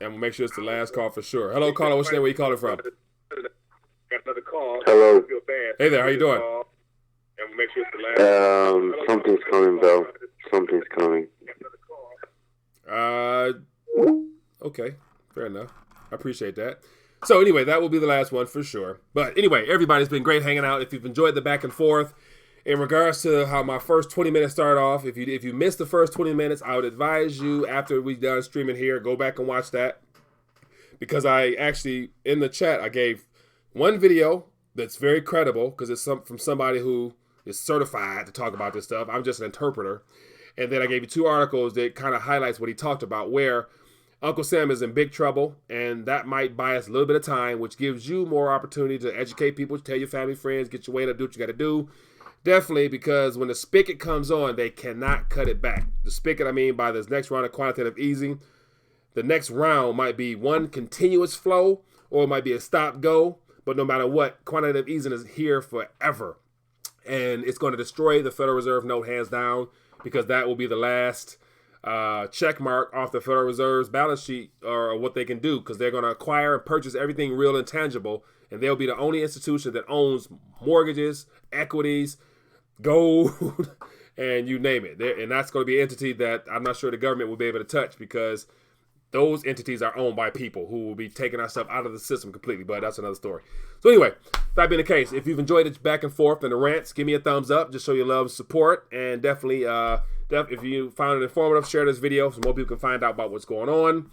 and we'll make sure it's the last call for sure. Hello, caller. What's your name? Where you calling from? Got another call. Hello. Feel bad. Hey there. How you doing? And we'll make sure it's the last. Something's coming, bro. Something's coming. Okay, fair enough. I appreciate that. So anyway, that will be the last one for sure. But anyway, everybody's been great hanging out. If you've enjoyed the back and forth, in regards to how my first 20 minutes started off, if you missed the first 20 minutes, I would advise you, after we're done streaming here, go back and watch that. Because I actually, in the chat, I gave one video that's very credible, because it's from somebody who is certified to talk about this stuff. I'm just an interpreter. And then I gave you 2 articles that kind of highlights what he talked about, where Uncle Sam is in big trouble, and that might buy us a little bit of time, which gives you more opportunity to educate people, tell your family, friends, get your weight up, do what you got to do. Definitely, because when the spigot comes on, they cannot cut it back. The spigot, I mean, by this next round of quantitative easing, the next round might be one continuous flow, or it might be a stop-go, but no matter what, quantitative easing is here forever. And it's going to destroy the Federal Reserve note hands down, because that will be the last check mark off the Federal Reserve's balance sheet, or what they can do, because they're going to acquire and purchase everything real and tangible, and they'll be the only institution that owns mortgages, equities, gold, and you name it. And that's going to be an entity that I'm not sure the government will be able to touch, because those entities are owned by people who will be taking our stuff out of the system completely, but that's another story. So anyway, that being the case, if you've enjoyed it back and forth and the rants, give me a thumbs up. Just show your love and support. And definitely, if you found it informative, share this video so more people can find out about what's going on.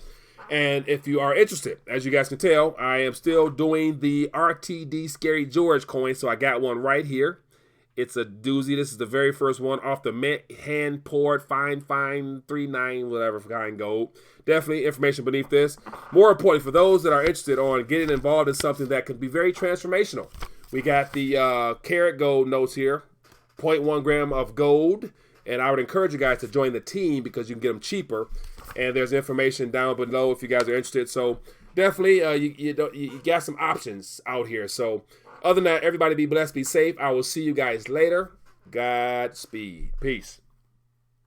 And if you are interested, as you guys can tell, I am still doing the RTD Scary George coin. So I got one right here. It's a doozy. This is the very first one off the mint, hand poured, fine, 39, whatever kind gold. Definitely information beneath this. More importantly, for those that are interested on getting involved in something that can be very transformational, we got the carat gold notes here, 0.1 gram of gold. And I would encourage you guys to join the team, because you can get them cheaper. And there's information down below if you guys are interested. So definitely, you got some options out here. So other than that, everybody be blessed, be safe. I will see you guys later. Godspeed. Peace.